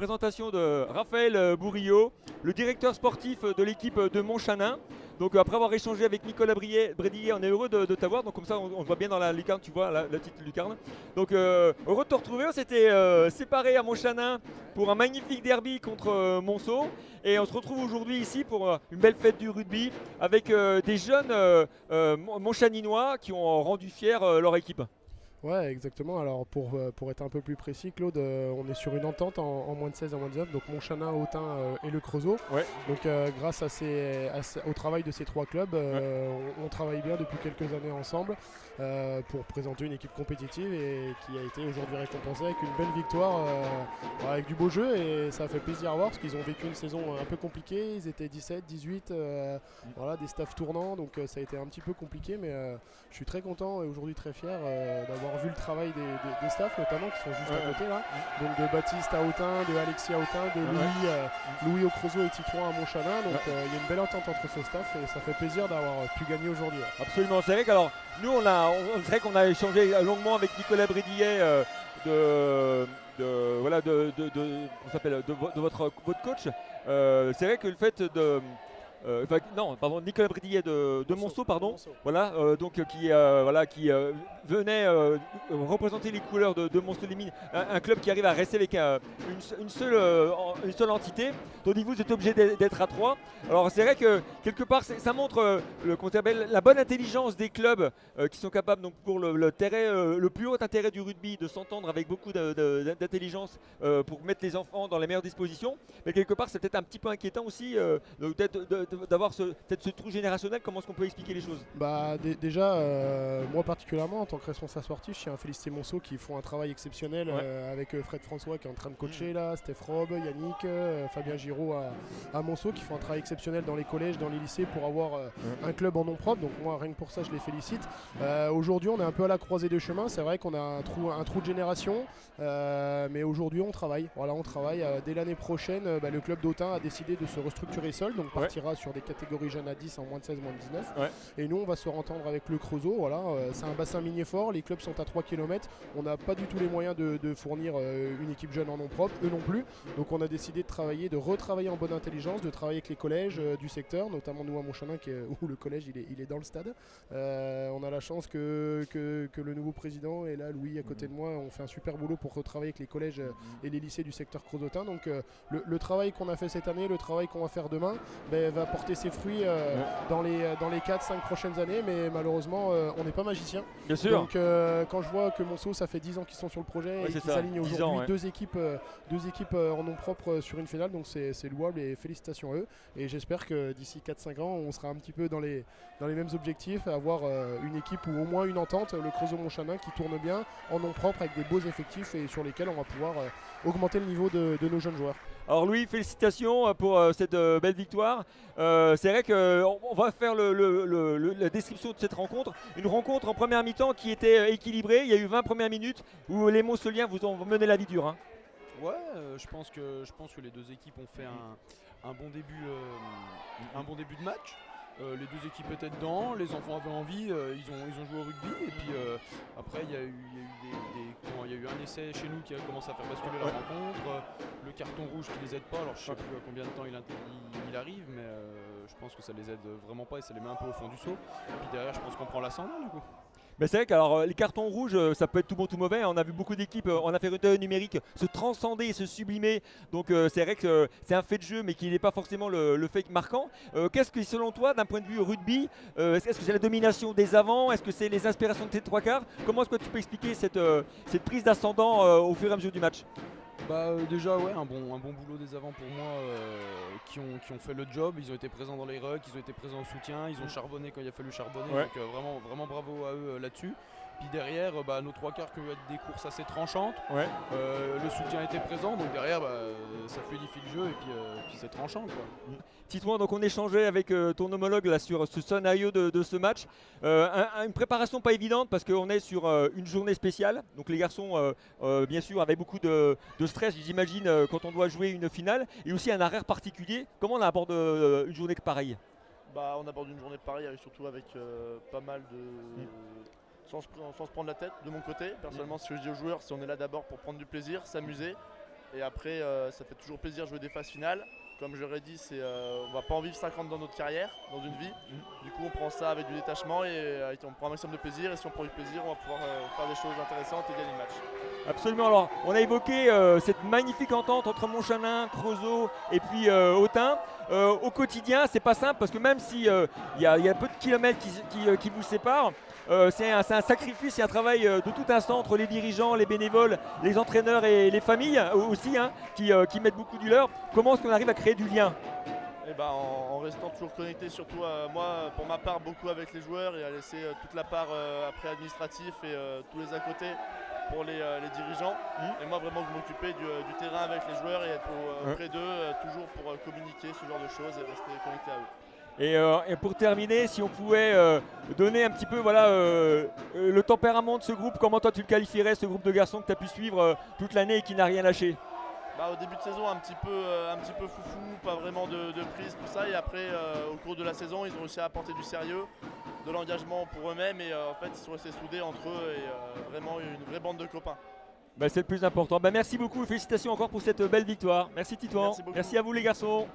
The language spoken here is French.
Présentation de Raphaël Bourillot, le directeur sportif de l'équipe de Montchanin. Donc après avoir échangé avec Nicolas Brédillet, on est heureux de t'avoir. Donc comme ça, on te voit bien dans la lucarne, tu vois la petite lucarne. Donc heureux de te retrouver. On s'était séparés à Montchanin pour un magnifique derby contre Monceau. Et on se retrouve aujourd'hui ici pour une belle fête du rugby avec des jeunes Montchaninois qui ont rendu fier leur équipe. Ouais, exactement. Alors pour être un peu plus précis, Claude, on est sur une entente en moins de 16, en moins de 19, donc Montchanin, Autun et le Creusot. Ouais, Donc grâce au travail de ces trois clubs, ouais. on travaille bien depuis quelques années ensemble pour présenter une équipe compétitive et qui a été aujourd'hui récompensée avec une belle victoire, avec du beau jeu, et ça a fait plaisir à voir parce qu'ils ont vécu une saison un peu compliquée. Ils étaient 17, 18, voilà, des staffs tournants, donc ça a été un petit peu compliqué, mais je suis très content et aujourd'hui très fier d'avoir vu le travail des staffs, notamment qui sont juste à côté là. Donc de Baptiste à Autun, de Alexis à Autun, de Louis au Creusot et Titouan à Montchalin. Donc il y a une belle entente entre ce staff et ça fait plaisir d'avoir pu gagner aujourd'hui. Absolument, c'est vrai qu'alors nous c'est vrai qu'on a échangé longuement avec Nicolas Brédillet voilà on s'appelle de votre coach. C'est vrai que le fait de non, pardon, Nicolas Brédillet de Monceau, pardon, Monceau. voilà, qui venait représenter les couleurs de Monceau-les-Mines, un club qui arrive à rester avec une seule entité, tandis que vous êtes obligé d'être à trois. Alors c'est vrai que quelque part ça montre la bonne intelligence des clubs qui sont capables donc pour le plus haut intérêt du rugby de s'entendre avec beaucoup d'intelligence pour mettre les enfants dans les meilleures dispositions. Mais quelque part c'est peut-être un petit peu inquiétant aussi peut-être d'avoir peut-être ce trou générationnel. Comment est-ce qu'on peut expliquer les choses? Bah, déjà, moi particulièrement en tant que responsable sportif, je tiens à féliciter Monceau qui font un travail exceptionnel Ouais. avec Fred François qui est en train de coacher là, Steph Robe, Yannick, Fabien Giraud à Monceau qui font un travail exceptionnel dans les collèges, dans les lycées pour avoir un club en nom propre. Donc moi rien que pour ça je les félicite. Aujourd'hui on est un peu à la croisée des chemins. C'est vrai qu'on a un trou de génération, mais aujourd'hui on travaille. Voilà, on travaille. Dès l'année prochaine, le club d'Autun a décidé de se restructurer seul, donc partira sur des catégories jeunes à 10 en moins de 16, moins de 19. Ouais. Et nous, on va se entendre avec le Creusot. Voilà, c'est un bassin minier fort. Les clubs sont à 3 km. On n'a pas du tout les moyens de fournir une équipe jeune en nom propre, eux non plus. Donc on a décidé de retravailler en bonne intelligence, de travailler avec les collèges du secteur, notamment nous à Montchanin, où le collège il est dans le stade. On a la chance que le nouveau président et là, Louis à côté de moi, ont fait un super boulot pour retravailler avec les collèges et les lycées du secteur creusotin. Donc le travail qu'on a fait cette année, le travail qu'on va faire demain, va porter ses fruits dans les 4-5 prochaines années, mais malheureusement on n'est pas magicien. Bien sûr. Donc quand je vois que Monceau, ça fait 10 ans qu'ils sont sur le projet et qu'ils s'alignent 10 aujourd'hui ans, ouais. deux équipes en nom propre sur une finale, donc c'est louable et félicitations à eux. Et j'espère que d'ici 4-5 ans, on sera un petit peu dans les mêmes objectifs, avoir une équipe ou au moins une entente, le Creusot-Montchanin, qui tourne bien en nom propre avec des beaux effectifs et sur lesquels on va pouvoir augmenter le niveau de nos jeunes joueurs. Alors Louis, félicitations pour cette belle victoire. C'est vrai qu'on va faire la description de cette rencontre. Une rencontre en première mi-temps qui était équilibrée. Il y a eu 20 premières minutes où les Montceliens vous ont mené la vie dure. Hein. Ouais, je pense que les deux équipes ont fait un bon début, un bon début de match. Les deux équipes étaient dedans, les enfants avaient envie, ils ont joué au rugby. Et puis après, il y a eu un essai chez nous qui a commencé à faire basculer la rencontre. Le carton rouge qui les aide pas, alors je sais plus à combien de temps il arrive, mais je pense que ça les aide vraiment pas et ça les met un peu au fond du seau. Et puis derrière, je pense qu'on prend l'ascendant du coup. Mais c'est vrai que les cartons rouges, ça peut être tout bon tout mauvais. On a vu beaucoup d'équipes en affaires numérique se transcender et se sublimer. Donc c'est vrai que c'est un fait de jeu, mais qui n'est pas forcément le fait marquant. Qu'est-ce que selon toi, d'un point de vue rugby, est-ce que c'est la domination des avants? Est-ce que c'est les inspirations de tes trois quarts? Comment est-ce que tu peux expliquer cette prise d'ascendant au fur et à mesure du match? Déjà ouais, un bon boulot des avants pour moi, qui ont fait le job. Ils ont été présents dans les rucks, ils ont été présents au soutien, ils ont charbonné quand il a fallu charbonner. Ouais. Donc vraiment bravo à eux là-dessus. Puis derrière, nos trois quarts qui ont eu des courses assez tranchantes. Ouais. Le soutien était présent, donc derrière ça fluidifie le jeu et puis c'est tranchant quoi. Titouan, donc on échangeait avec ton homologue là, sur ce scénario de ce match. Une préparation pas évidente parce qu'on est sur une journée spéciale. Donc les garçons, bien sûr, avec beaucoup de stress, j'imagine, quand on doit jouer une finale. Et aussi un arrière particulier. Comment on aborde une journée pareille? On aborde une journée pareille, surtout avec pas mal de. Sans se prendre la tête, de mon côté. Personnellement, ce que je dis aux joueurs, c'est on est là d'abord pour prendre du plaisir, s'amuser. Et après, ça fait toujours plaisir de jouer des phases finales. Comme je l'aurais dit, on va pas en vivre 50 dans notre carrière, dans une vie. Du coup, on prend ça avec du détachement et on prend un maximum de plaisir. Et si on prend du plaisir, on va pouvoir faire des choses intéressantes et gagner le match. Absolument. Alors, on a évoqué cette magnifique entente entre Montchanin, Creusot et puis Autun. Au quotidien, c'est pas simple parce que même si il y a peu de kilomètres qui vous séparent, c'est un sacrifice et un travail de tout instant entre les dirigeants, les bénévoles, les entraîneurs et les familles aussi hein, qui mettent beaucoup du leur. Comment est-ce qu'on arrive à créer du lien? Et ben, en restant toujours connecté, surtout moi pour ma part beaucoup avec les joueurs et à laisser toute la part après administratif et tous les à côté pour les dirigeants. Et moi vraiment de m'occuper du terrain avec les joueurs et être auprès d'eux toujours pour communiquer ce genre de choses et rester connecté à eux. Et pour terminer, si on pouvait donner un petit peu le tempérament de ce groupe, comment toi tu le qualifierais, ce groupe de garçons que tu as pu suivre toute l'année et qui n'a rien lâché? Au début de saison, un petit peu foufou, pas vraiment de prise, tout ça. Et après, au cours de la saison, ils ont réussi à apporter du sérieux, de l'engagement pour eux-mêmes. Et en fait, ils sont restés soudés entre eux et vraiment une vraie bande de copains. C'est le plus important. Merci beaucoup, félicitations encore pour cette belle victoire. Merci Titouan, Merci beaucoup. merci à vous les garçons.